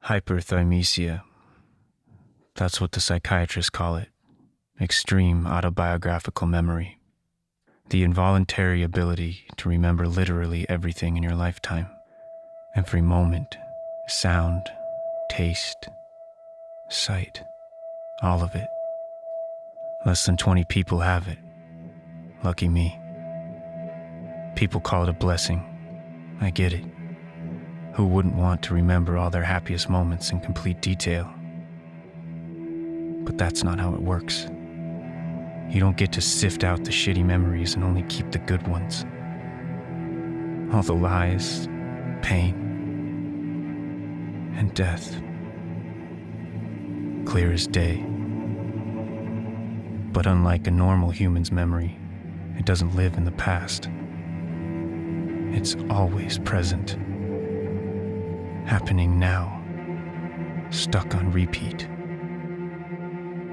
Hyperthymesia. That's what the psychiatrists call it. Extreme autobiographical memory. The involuntary ability to remember literally everything in your lifetime. Every moment, sound, taste, sight, all of it. Less than 20 people have it. Lucky me. People call it a blessing. I get it. Who wouldn't want to remember all their happiest moments in complete detail? But that's not how it works. You don't get to sift out the shitty memories and only keep the good ones. All the lies, pain, and death. Clear as day. But unlike a normal human's memory, it doesn't live in the past. It's always present. Happening now. Stuck on repeat.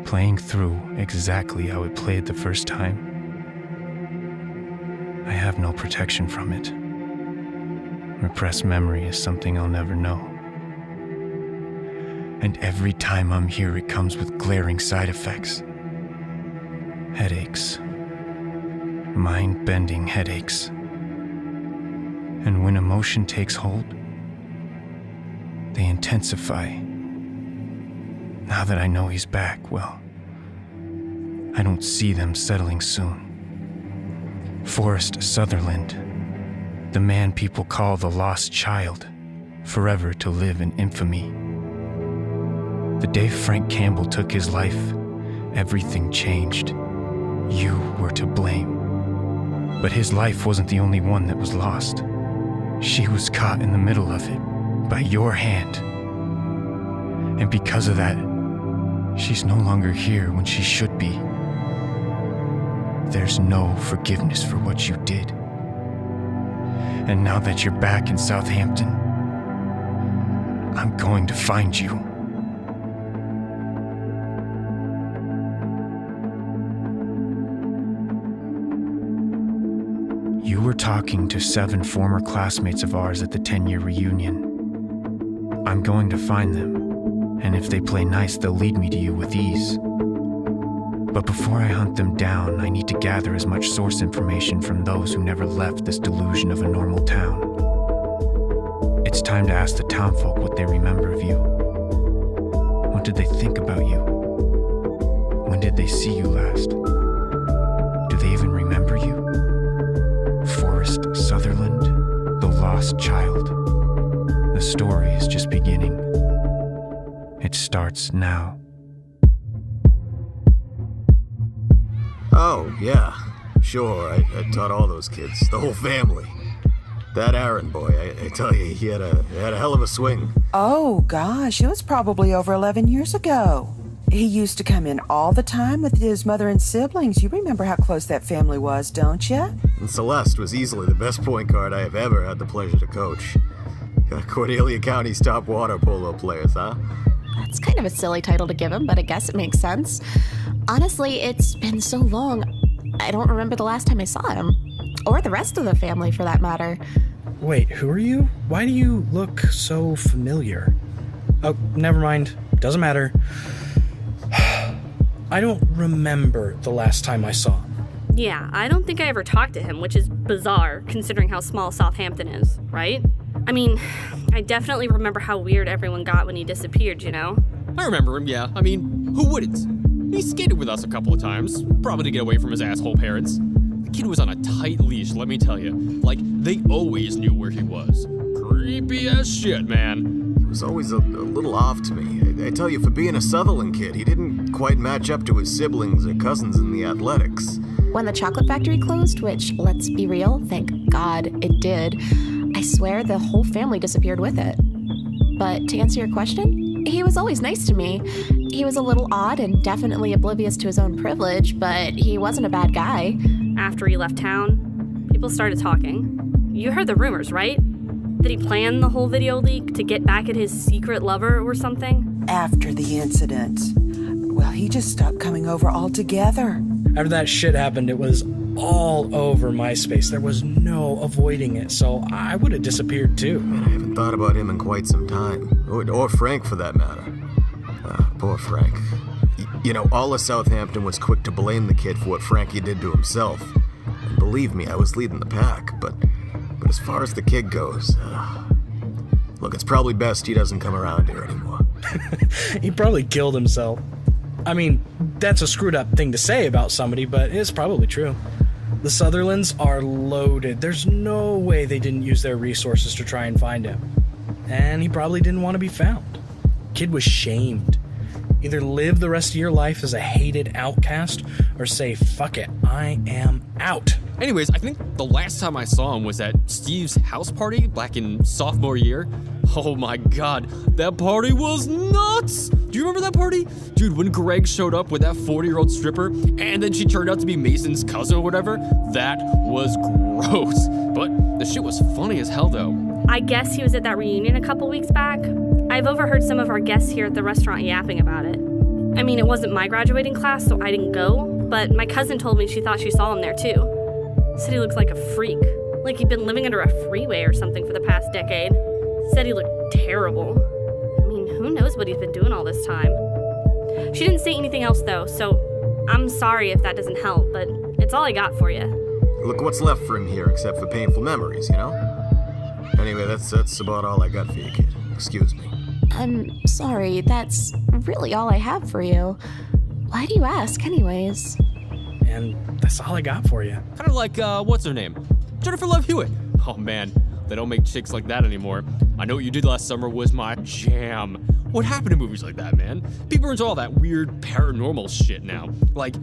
Playing through exactly how it played the first time. I have no protection from it. Repressed memory is something I'll never know. And every time I'm here, it comes with glaring side effects. Headaches. Mind-bending headaches. And when emotion takes hold, they intensify. Now that I know he's back, well, I don't see them settling soon. Forrest Sutherland, the man people call the lost child, forever to live in infamy. The day Frank Campbell took his life, everything changed. You were to blame. But his life wasn't the only one that was lost. She was caught in the middle of it, by your hand. And because of that, she's no longer here when she should be. There's no forgiveness for what you did. And now that you're back in Southampton, I'm going to find you. You were talking to 7 former classmates of ours at the 10-year reunion. I'm going to find them, and if they play nice, they'll lead me to you with ease. But before I hunt them down, I need to gather as much source information from those who never left this delusion of a normal town. It's time to ask the townsfolk what they remember of you. What did they think about you? When did they see you last? Do they even remember you? Forrest Sutherland, the lost child. The story is just beginning. It starts now. Oh, yeah. Sure, I taught all those kids, the whole family. That Aaron boy, I tell you, he had a hell of a swing. Oh, gosh, it was probably over 11 years ago. He used to come in all the time with his mother and siblings. You remember how close that family was, don't you? And Celeste was easily the best point guard I have ever had the pleasure to coach. Cordelia County's top water polo players, huh? That's kind of a silly title to give him, but I guess it makes sense. Honestly, it's been so long, I don't remember the last time I saw him. Or the rest of the family, for that matter. Wait, who are you? Why do you look so familiar? Oh, never mind. Doesn't matter. I don't remember the last time I saw him. Yeah, I don't think I ever talked to him, which is bizarre, considering how small Southampton is, right? I mean, I definitely remember how weird everyone got when he disappeared, you know? I remember him, yeah. I mean, who wouldn't? He skated with us a couple of times, probably to get away from his asshole parents. The kid was on a tight leash, let me tell you. Like, they always knew where he was. Creepy as shit, man. He was always a little off to me. I tell you, for being a Sutherland kid, he didn't quite match up to his siblings or cousins in the athletics. When the chocolate factory closed, which, let's be real, thank God it did, I swear the whole family disappeared with it. But to answer your question, he was always nice to me. He was a little odd and definitely oblivious to his own privilege, but he wasn't a bad guy. After he left town, people started talking. You heard the rumors, right? Did he plan the whole video leak to get back at his secret lover or something? After the incident. Well, he just stopped coming over altogether. After that shit happened, it was all over MySpace. There was no avoiding it, so I would have disappeared too. Man, I haven't thought about him in quite some time. Or Frank, for that matter. Poor Frank. You know, all of Southampton was quick to blame the kid for what Frankie did to himself. And believe me, I was leading the pack, but as far as the kid goes, look, it's probably best he doesn't come around here anymore. He probably killed himself. I mean, that's a screwed up thing to say about somebody, but it's probably true. The Sutherlands are loaded. There's no way they didn't use their resources to try and find him. And he probably didn't want to be found. Kid was shamed. Either live the rest of your life as a hated outcast, or say, fuck it, I am out. Anyways, I think the last time I saw him was at Steve's house party back in sophomore year. Oh my god, that party was nuts! Do you remember that party? Dude, when Greg showed up with that 40-year-old stripper, and then she turned out to be Mason's cousin or whatever, that was gross. But the shit was funny as hell though. I guess he was at that reunion a couple weeks back. I've overheard some of our guests here at the restaurant yapping about it. I mean, it wasn't my graduating class, so I didn't go, but my cousin told me she thought she saw him there too. Said he looks like a freak, like he'd been living under a freeway or something for the past decade. Said he looked terrible. I mean, who knows what he's been doing all this time. She didn't say anything else though, so I'm sorry if that doesn't help, but it's all I got for you. Look what's left for him here except for painful memories, you know? Anyway, that's about all I got for you, kid. Excuse me. I'm sorry, that's really all I have for you. Why do you ask, anyways? And that's all I got for you. Kind of like, what's her name? Jennifer Love Hewitt. Oh man, they don't make chicks like that anymore. I Know What You Did Last Summer was my jam. What happened to movies like that, man? People are into all that weird paranormal shit now. Like,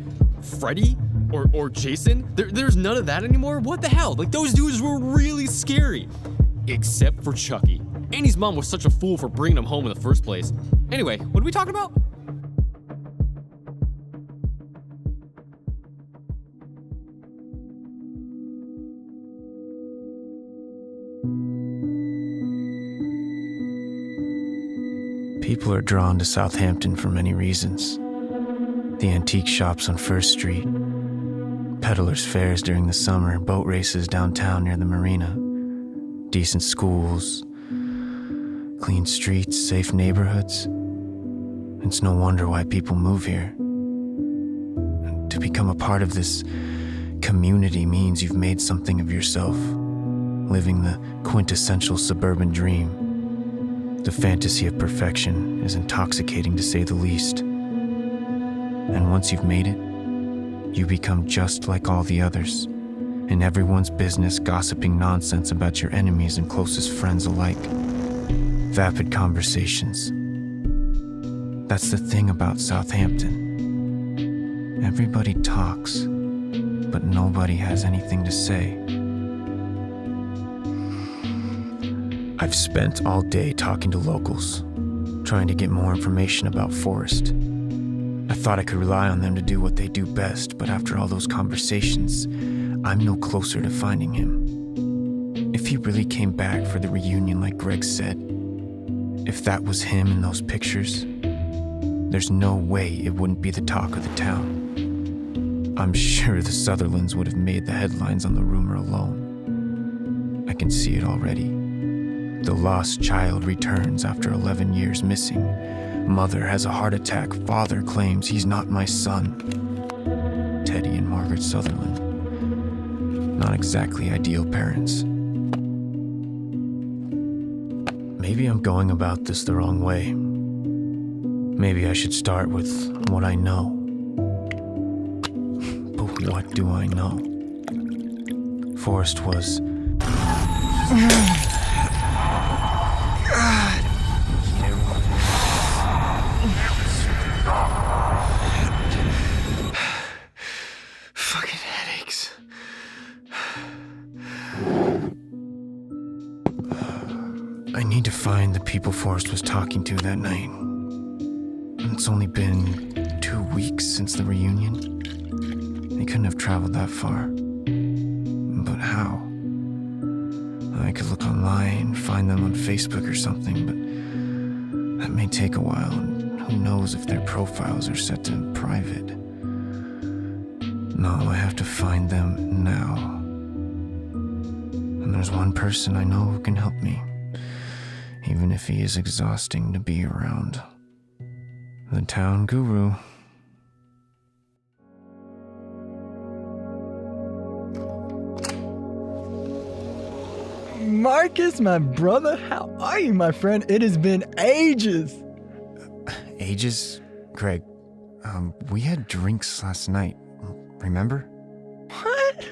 Freddy? Or Jason? There's none of that anymore? What the hell? Like, those dudes were really scary. Except for Chucky. Annie's mom was such a fool for bringing him home in the first place. Anyway, what are we talking about? People are drawn to Southampton for many reasons. The antique shops on First Street, peddlers' fairs during the summer, boat races downtown near the marina, decent schools, clean streets, safe neighborhoods. It's no wonder why people move here. And to become a part of this community means you've made something of yourself, living the quintessential suburban dream. The fantasy of perfection is intoxicating, to say the least. And once you've made it, you become just like all the others, in everyone's business, gossiping nonsense about your enemies and closest friends alike. Vapid conversations. That's the thing about Southampton. Everybody talks, but nobody has anything to say. I've spent all day talking to locals, trying to get more information about Forrest. I thought I could rely on them to do what they do best, but after all those conversations, I'm no closer to finding him. If he really came back for the reunion like Greg said, if that was him in those pictures, there's no way it wouldn't be the talk of the town. I'm sure the Sutherlands would have made the headlines on the rumor alone. I can see it already. The lost child returns after 11 years missing. Mother has a heart attack. Father claims he's not my son. Teddy and Margaret Sutherland. Not exactly ideal parents. Maybe I'm going about this the wrong way. Maybe I should start with what I know. But what do I know? Forrest was... Fucking headaches. I need to find the people Forrest was talking to that night. It's only been 2 weeks since the reunion. They couldn't have traveled that far. But how? I could look online, find them on Facebook or something, but that may take a while, and who knows if their profiles are set to private. No, I have to find them now. And there's one person I know who can help me. even if he is exhausting to be around. The town guru. Markus, my brother, how are you, my friend? It has been ages. Ages? Greg, we had drinks last night, remember? What?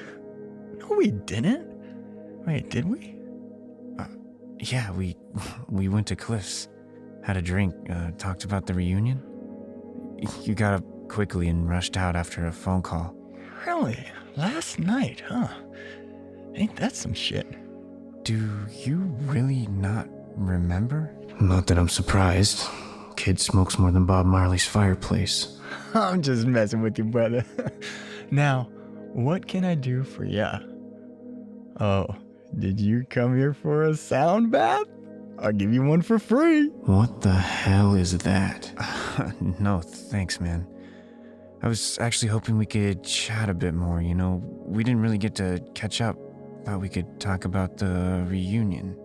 No, we didn't. Wait, did we? Yeah, we went to Cliff's, had a drink, talked about the reunion. You got up quickly and rushed out after a phone call. Really? Last night, huh? Ain't that some shit? Do you really not remember? Not that I'm surprised. Kid smokes more than Bob Marley's fireplace. I'm just messing with you, brother. Now, what can I do for ya? Oh, did you come here for a sound bath? I'll give you one for free. What the hell is that? No, thanks, man. I was actually hoping we could chat a bit more, you know. We didn't really get to catch up. Thought we could talk about the reunion.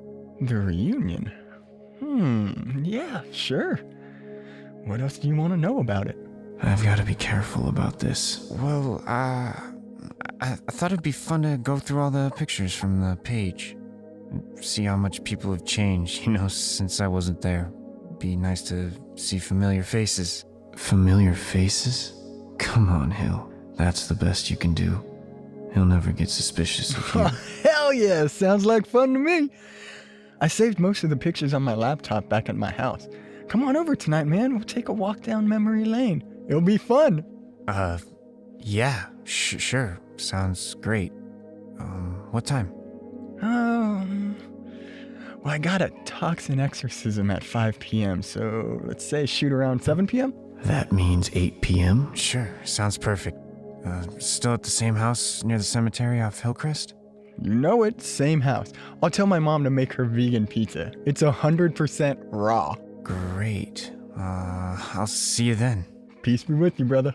The reunion? Yeah, sure. What else do you want to know about it? I've got to be careful about this. Well, I thought it'd be fun to go through all the pictures from the page. See how much people have changed, you know, since I wasn't there. Be nice to see familiar faces. Familiar faces? Come on, Hill. That's the best you can do. He'll never get suspicious of you. Hell yeah, sounds like fun to me. I saved most of the pictures on my laptop back at my house. Come on over tonight, man. We'll take a walk down memory lane. It'll be fun. Yeah, sure. Sounds great. What time? Well, I got a toxin exorcism at 5 p.m., so let's say shoot around 7 p.m.? That means 8 p.m.? Sure, sounds perfect. Still at the same house near the cemetery off Hillcrest? You know it, same house. I'll tell my mom to make her vegan pizza. It's 100% raw. Great. I'll see you then. Peace be with you, brother.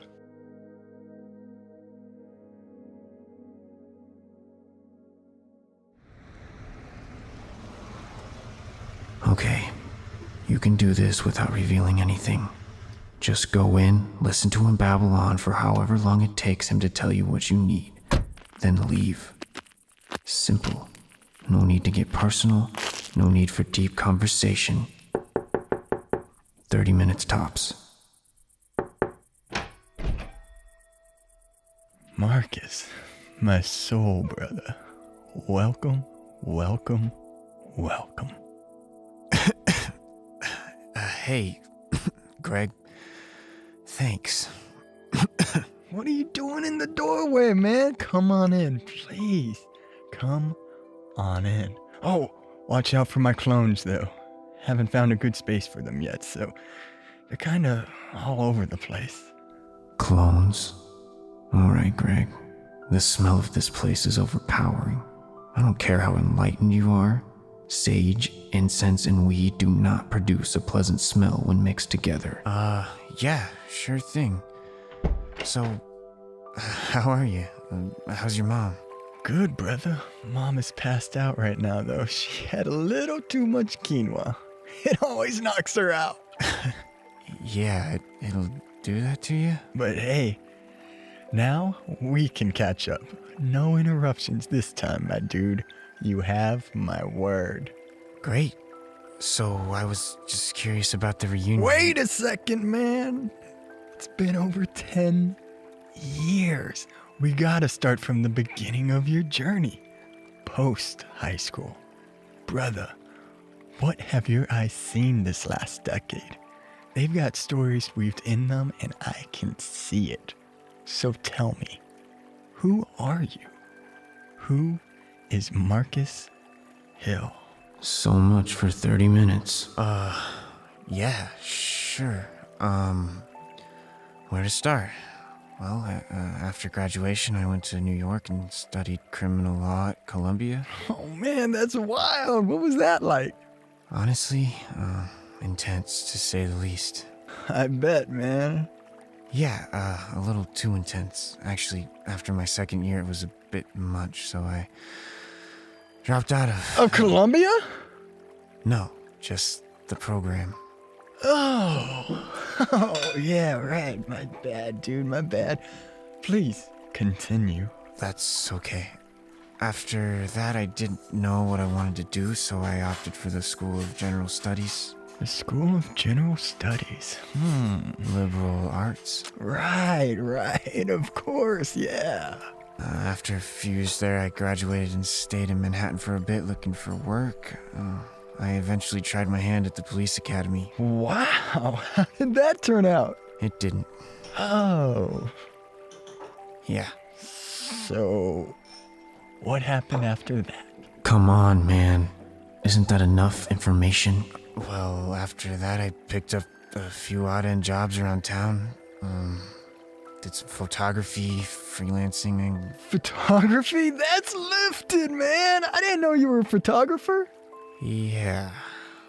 Okay, you can do this without revealing anything. Just go in, listen to him babble on for however long it takes him to tell you what you need, then leave. Simple. No need to get personal, no need for deep conversation. 30 minutes tops. Markus, my soul brother. Welcome, welcome, welcome. Hey, Greg. Thanks. What are you doing in the doorway, man? Come on in, please. Come on in. Oh, watch out for my clones, though. Haven't found a good space for them yet, so they're kind of all over the place. Clones? All right, Greg. The smell of this place is overpowering. I don't care how enlightened you are. Sage, incense, and weed do not produce a pleasant smell when mixed together. Yeah, sure thing. So, how are you? How's your mom? Good, brother. Mom is passed out right now, though. She had a little too much quinoa. It always knocks her out. Yeah, it'll do that to you? But hey, now we can catch up. No interruptions this time, my dude. You have my word. Great. So I was just curious about the reunion. Wait a second, man. It's been over 10 years. We gotta start from the beginning of your journey. Post high school. Brother, what have your eyes seen this last decade? They've got stories weaved in them, and I can see it. So tell me, who are you? Who is Markus Hill? So much for 30 minutes. Yeah, sure. Where to start? Well, after graduation, I went to New York and studied criminal law at Columbia. Oh man, that's wild. What was that like? Honestly, intense to say the least. I bet, man. Yeah, a little too intense. Actually, after my second year, it was a bit much, so I dropped out of... Of Columbia? No, just the program. Oh, yeah, right. My bad, dude, my bad. Please, continue. That's okay. After that, I didn't know what I wanted to do, so I opted for the School of General Studies. The School of General Studies. Liberal arts. Right, of course, yeah. After a few years there, I graduated and stayed in Manhattan for a bit looking for work. I eventually tried my hand at the police academy. Wow, how did that turn out? It didn't. Oh, Yeah. so what happened after that? Come on, man. Isn't that enough information? Well, after that, I picked up a few odd-end jobs around town. Did some photography, freelancing, and... Photography? That's lifted, man. I didn't know you were a photographer. Yeah.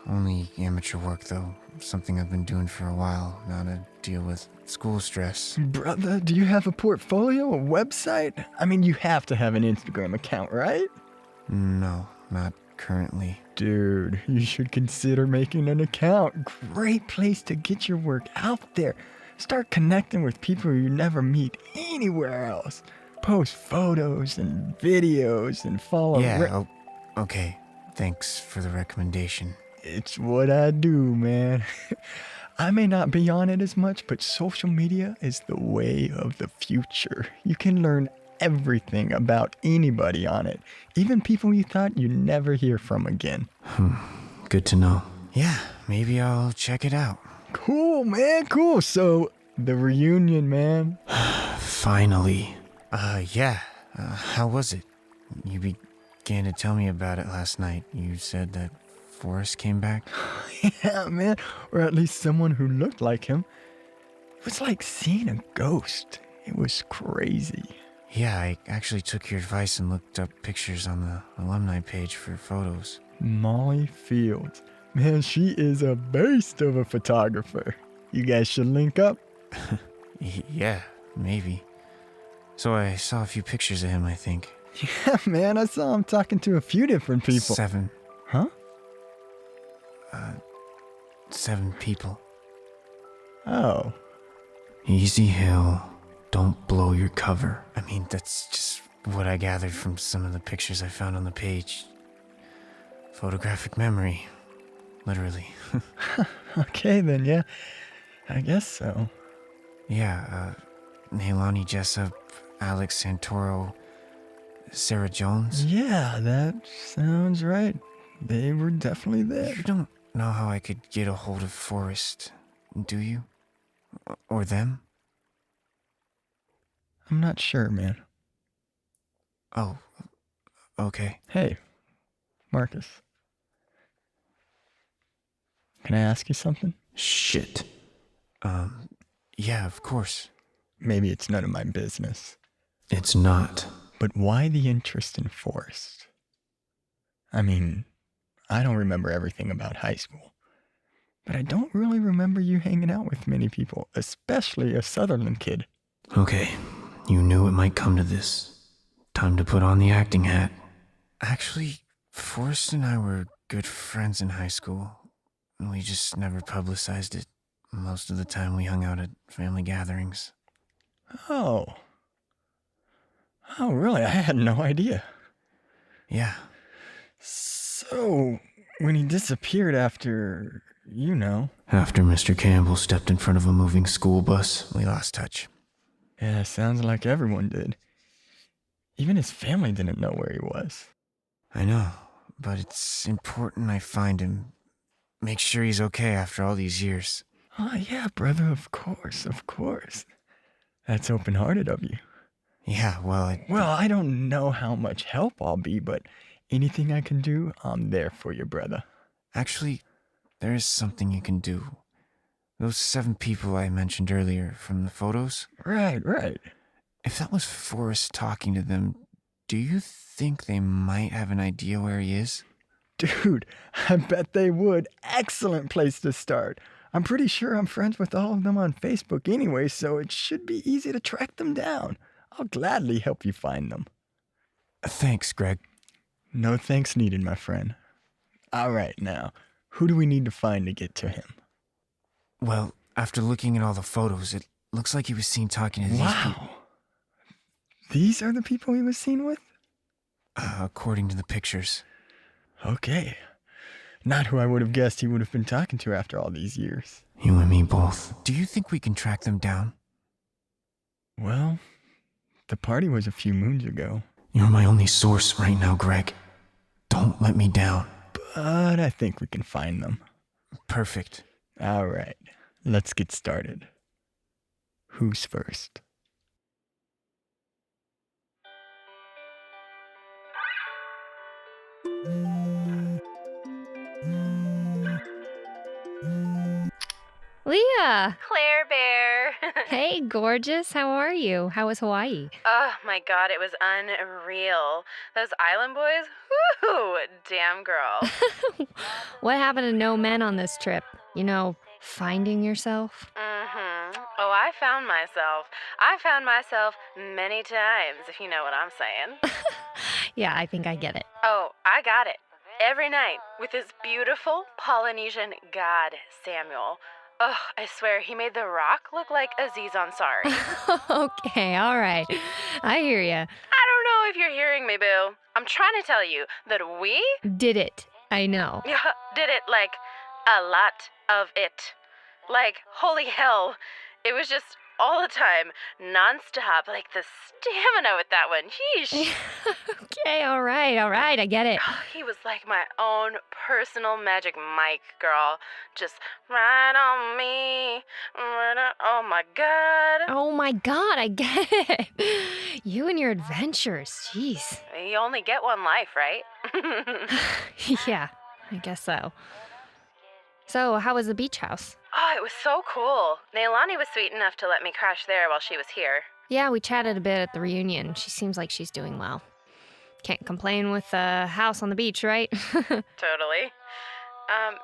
Only amateur work, though. Something I've been doing for a while now to deal with school stress. Brother, do you have a portfolio, a website? I mean, you have to have an Instagram account, right? No, not currently. Dude, you should consider making an account. Great place to get your work out there. Start connecting with people you never meet anywhere else. Post photos and videos and follow... Yeah, okay. Thanks for the recommendation. It's what I do, man. I may not be on it as much, but social media is the way of the future. You can learn everything about anybody on it, even people you thought you'd never hear from again. Good to know. Yeah, maybe I'll check it out. Cool, man, cool. So, the reunion, man. Finally. Yeah. How was it? You began to tell me about it last night. You said that Forrest came back? Yeah, man. Or at least someone who looked like him. It was like seeing a ghost. It was crazy. Yeah, I actually took your advice and looked up pictures on the alumni page for photos. Molly Fields. Man, she is a beast of a photographer. You guys should link up. Yeah, maybe. So I saw a few pictures of him, I think. Yeah, man, I saw him talking to a few different people. 7. Huh? 7 people. Oh. Easy Hill. Don't blow your cover. I mean, that's just what I gathered from some of the pictures I found on the page. Photographic memory. Literally. Okay, then, yeah. I guess so. Yeah, Nailani Jessup, Alex Santoro, Sarah Jones. Yeah, that sounds right. They were definitely there. You don't know how I could get a hold of Forrest, do you? Or them? I'm not sure, man. Oh, okay. Hey, Markus. Can I ask you something? Shit. Yeah, of course. Maybe it's none of my business. It's not. But why the interest in Forrest? I mean, I don't remember everything about high school. But I don't really remember you hanging out with many people, especially a Sutherland kid. Okay, you knew it might come to this. Time to put on the acting hat. Actually, Forrest and I were good friends in high school. We just never publicized it. Most of the time we hung out at family gatherings. Oh. Oh, really? I had no idea. Yeah. So, when he disappeared after, you know... After Mr. Campbell stepped in front of a moving school bus, we lost touch. Yeah, sounds like everyone did. Even his family didn't know where he was. I know, but it's important I find him. Make sure he's okay after all these years. Oh, yeah, brother, of course. That's open-hearted of you. Yeah, well, Well, I don't know how much help I'll be, but anything I can do, I'm there for you, brother. Actually, there is something you can do. Those 7 people I mentioned earlier from the photos? Right. If that was Forrest talking to them, do you think they might have an idea where he is? Dude, I bet they would. Excellent place to start. I'm pretty sure I'm friends with all of them on Facebook anyway, so it should be easy to track them down. I'll gladly help you find them. Thanks, Greg. No thanks needed, my friend. All right, now, Who do we need to find to get to him? Well, after looking at all the photos, it looks like he was seen talking to these people. Wow. These are the people he was seen with? According to the pictures. Okay. Not who I would have guessed he would have been talking to after all these years. You and me both. Do you think we can track them down? Well, the party was a few moons ago. You're my only source right now, Greg. Don't let me down. But I think we can find them. Perfect. All right, let's get started. Who's first? Leah! Claire Bear. Hey, gorgeous. How are you? How was Hawaii? Oh my god, it was unreal. Those island boys? Whoo! Damn girl. What happened to no men on this trip? You know, finding yourself? Oh, I found myself. I found myself many times, if you know what I'm saying. Yeah, I think I get it. Oh, I got it. Every night with this beautiful Polynesian god, Samuel. Oh, I swear, he made The Rock look like Aziz Ansari. Okay, all right. I hear ya. I don't know if you're hearing me, boo. I'm trying to tell you that we Did it. I know. did it, like, a lot of it. Like, holy hell. It was just all the time, nonstop. Like, the stamina with that one. Yeesh. Okay, all right. I get it. He was like my own personal magic Mike, girl. Just right on me. Oh my god. Oh my god, I get it. You and your adventures. Jeez. You only get one life, right? Yeah, I guess so. So, how was the beach house? Oh, it was so cool. Neilani was sweet enough to let me crash there while she was here. Yeah, we chatted a bit at the reunion. She seems like she's doing well. Can't complain with a house on the beach, right? Totally.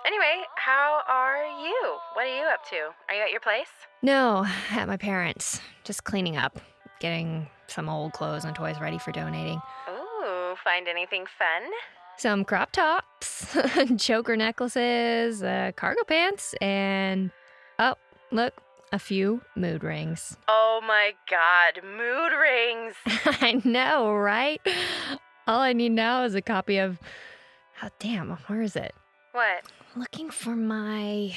Anyway, how are you? What are you up to? Are you at your place? No, at my parents'. Just cleaning up, getting some old clothes and toys ready for donating. Ooh, find anything fun? Some crop tops, choker necklaces, cargo pants, and oh, look, a few mood rings. Oh my god, mood rings! I know, right? All I need now is a copy of. Oh, damn, where is it? What? Looking for my.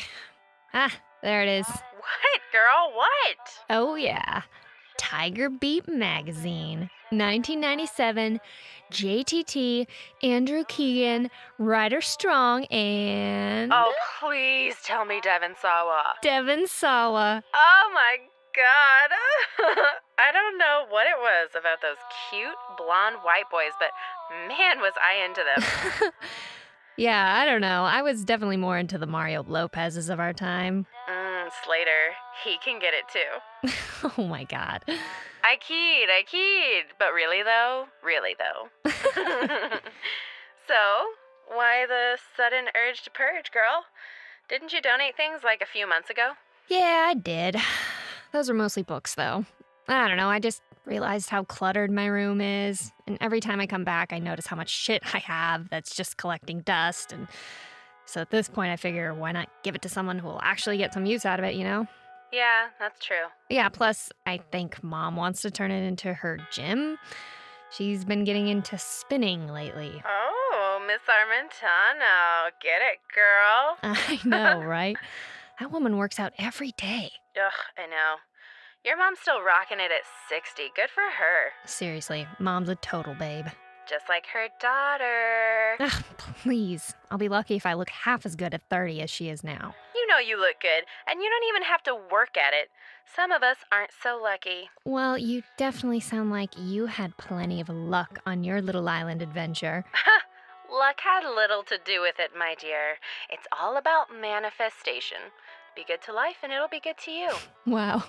Ah, there it is. What, girl? What? Oh, yeah. Tiger Beat Magazine, 1997, JTT, Andrew Keegan, Ryder Strong, and... Oh, please tell me Devon Sawa. Devon Sawa. Oh my god. I don't know what it was about those cute blonde white boys, but man, was I into them. Yeah, I don't know. I was definitely more into the Mario Lopez's of our time. Slater. He can get it too. Oh my god. I keyed. But really though? So, why the sudden urge to purge, girl? Didn't you donate things like a few months ago? Yeah, I did. Those were mostly books, though. I don't know, I just realized how cluttered my room is. And every time I come back, I notice how much shit I have that's just collecting dust. And so at this point, I figure, why not give it to someone who will actually get some use out of it, you know? Yeah, that's true. Yeah, plus, I think Mom wants to turn it into her gym. She's been getting into spinning lately. Oh, Miss Armentano. Get it, girl? I know, right? That woman works out every day. Ugh, I know. Your mom's still rocking it at 60. Good for her. Seriously, Mom's a total babe. Just like her daughter. Ugh, please. I'll be lucky if I look half as good at 30 as she is now. You know you look good, and you don't even have to work at it. Some of us aren't so lucky. Well, you definitely sound like you had plenty of luck on your little island adventure. Luck had little to do with it, my dear. It's all about manifestation. Be good to life, and it'll be good to you. Wow,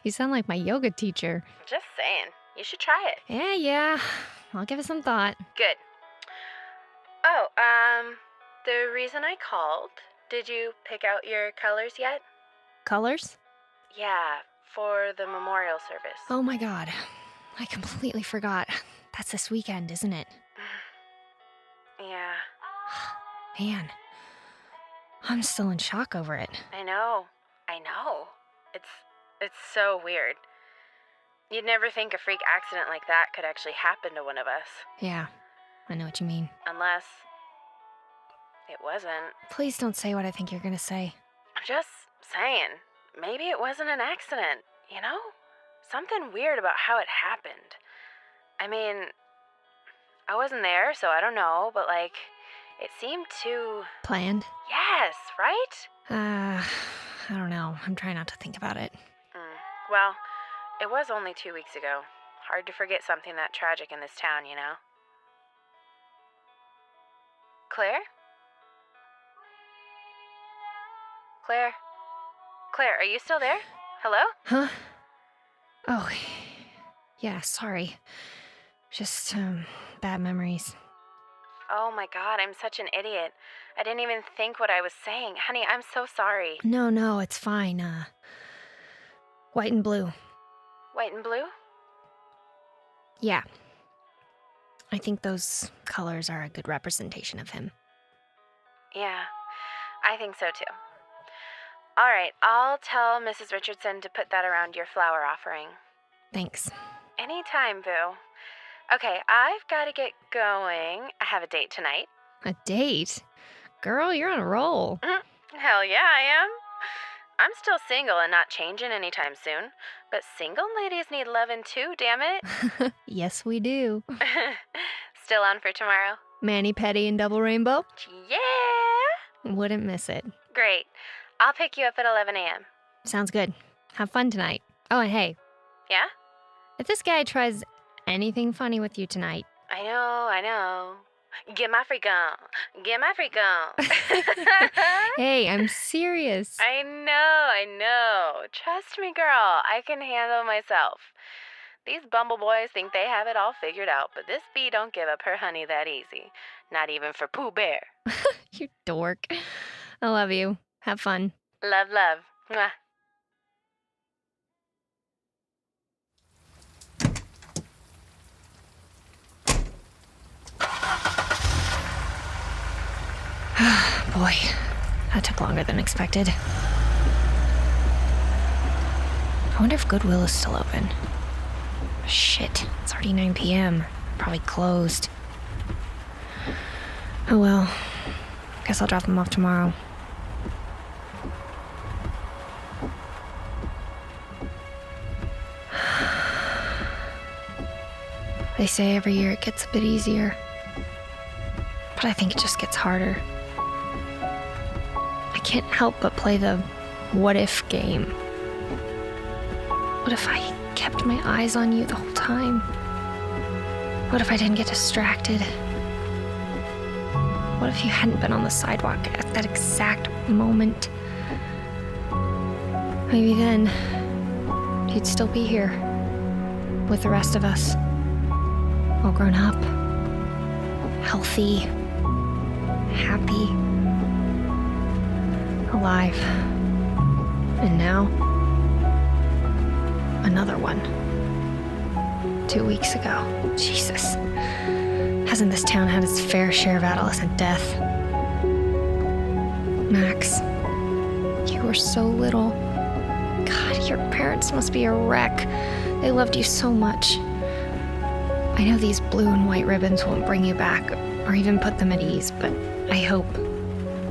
you sound like my yoga teacher. Just saying. You should try it. Yeah. I'll give it some thought. Good. Oh, the reason I called, did you pick out your colors yet? Colors? Yeah, for the memorial service. Oh my god. I completely forgot. That's this weekend, isn't it? Yeah. Man. I'm still in shock over it. I know. It's so weird. You'd never think a freak accident like that could actually happen to one of us. Yeah, I know what you mean. Unless it wasn't. Please don't say what I think you're gonna say. I'm just saying, maybe it wasn't an accident, you know? Something weird about how it happened. I mean, I wasn't there, so I don't know, but like, it seemed too... Planned? Yes, right? I don't know. I'm trying not to think about it. Well, it was only 2 weeks ago. Hard to forget something that tragic in this town, you know? Claire? Claire, are you still there? Hello? Huh? Oh, yeah, sorry. Just, bad memories. Oh my god, I'm such an idiot. I didn't even think what I was saying. Honey, I'm so sorry. No, it's fine. White and blue. White and blue? Yeah. I think those colors are a good representation of him. Yeah, I think so too. All right, I'll tell Mrs. Richardson to put that around your flower offering. Thanks. Anytime, boo. Okay, I've got to get going. I have a date tonight. A date? Girl, you're on a roll. Hell yeah, I am. I'm still single and not changing anytime soon. But single ladies need loving too, damn it. Yes, we do. Still on for tomorrow? Mani-pedi and double rainbow? Yeah! Wouldn't miss it. Great. I'll pick you up at 11 a.m. Sounds good. Have fun tonight. Oh, and hey. Yeah? If this guy tries anything funny with you tonight... I know. Get my freak on. Hey, I'm serious. I know. Trust me, girl. I can handle myself. These bumble boys think they have it all figured out, but this bee don't give up her honey that easy. Not even for Pooh Bear. You dork. I love you. Have fun. Love. Mwah. Boy, that took longer than expected. I wonder if Goodwill is still open. Shit, it's already 9 p.m. Probably closed. Oh well. Guess I'll drop them off tomorrow. They say every year it gets a bit easier. But I think it just gets harder. I can't help but play the what if game. What if I kept my eyes on you the whole time? What if I didn't get distracted? What if you hadn't been on the sidewalk at that exact moment? Maybe then you'd still be here with the rest of us, all grown up, healthy, happy, alive. And now, another one. 2 weeks ago. Jesus. Hasn't this town had its fair share of adolescent death? Max, you were so little. God, your parents must be a wreck. They loved you so much. I know these blue and white ribbons won't bring you back or even put them at ease, but I hope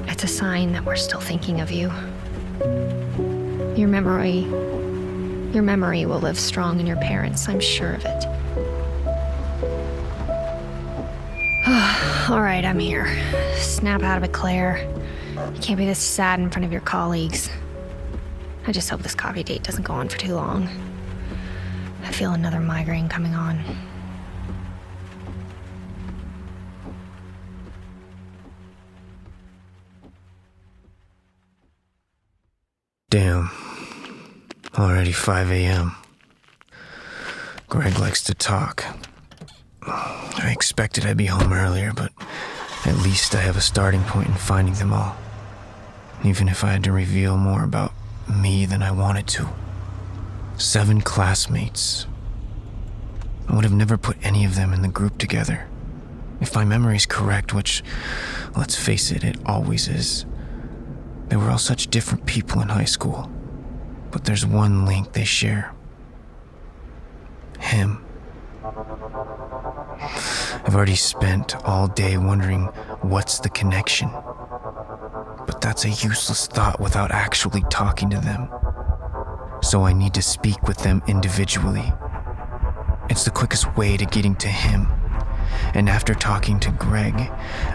it's a sign that we're still thinking of you. Your memory will live strong in your parents, I'm sure of it. All right, I'm here. Snap out of it, Claire. You can't be this sad in front of your colleagues. I just hope this coffee date doesn't go on for too long. I feel another migraine coming on. Damn. Already 5 a.m. Greg likes to talk. I expected I'd be home earlier, but at least I have a starting point in finding them all. Even if I had to reveal more about me than I wanted to. 7 classmates. I would have never put any of them in the group together. If my memory's correct, which, let's face it, it always is. They were all such different people in high school, but there's one link they share. Him. I've already spent all day wondering what's the connection, but that's a useless thought without actually talking to them. So I need to speak with them individually. It's the quickest way to getting to him. And after talking to Greg,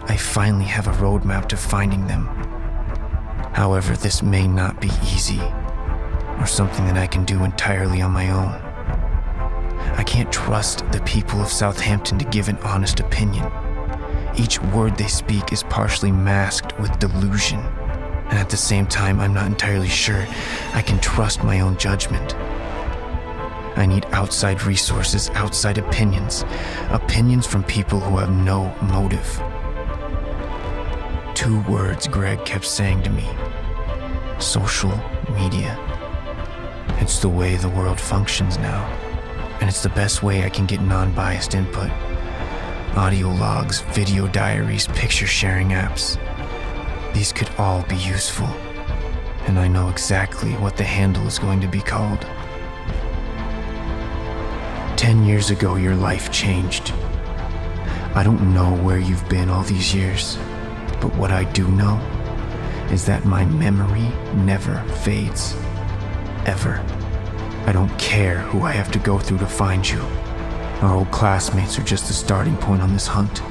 I finally have a roadmap to finding them. However, this may not be easy, or something that I can do entirely on my own. I can't trust the people of Southampton to give an honest opinion. Each word they speak is partially masked with delusion, and at the same time, I'm not entirely sure I can trust my own judgment. I need outside resources, outside opinions from people who have no motive. 2 words Greg kept saying to me: social media. It's the way the world functions now, and it's the best way I can get non-biased input. Audio logs, video diaries, picture sharing apps. These could all be useful, and I know exactly what the handle is going to be called. 10 years ago, your life changed. I don't know where you've been all these years, but what I do know is that my memory never fades. Ever. I don't care who I have to go through to find you. Our old classmates are just the starting point on this hunt.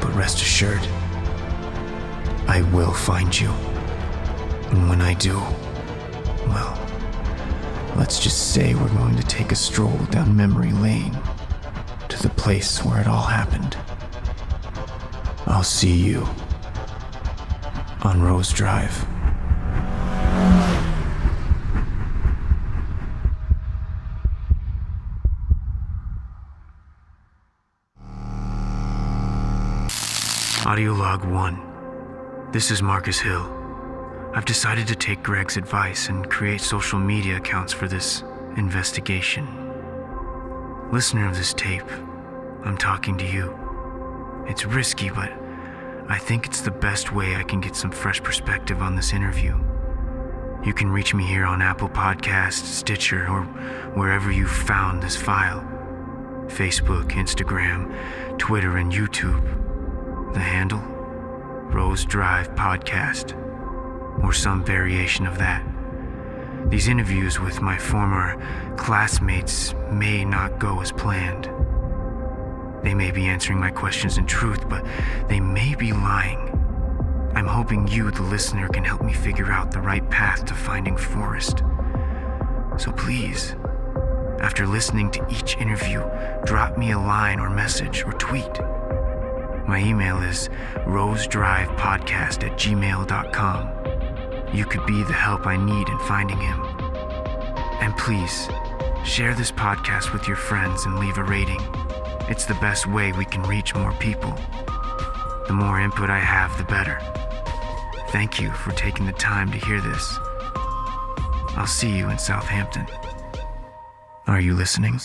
But rest assured, I will find you. And when I do, well, let's just say we're going to take a stroll down memory lane to the place where it all happened. I'll see you on Rose Drive. Audio log 1. This is Markus Hill. I've decided to take Greg's advice and create social media accounts for this investigation. Listener of this tape, I'm talking to you. It's risky, but I think it's the best way I can get some fresh perspective on this interview. You can reach me here on Apple Podcasts, Stitcher, or wherever you found this file. Facebook, Instagram, Twitter, and YouTube. The handle? Rose Drive Podcast, or some variation of that. These interviews with my former classmates may not go as planned. They may be answering my questions in truth, but they may be lying. I'm hoping you, the listener, can help me figure out the right path to finding Forrest. So please, after listening to each interview, drop me a line or message or tweet. My email is rosedrivepodcast@gmail.com. You could be the help I need in finding him. And please, share this podcast with your friends and leave a rating. It's the best way we can reach more people. The more input I have, the better. Thank you for taking the time to hear this. I'll see you in Southampton. Are you listening?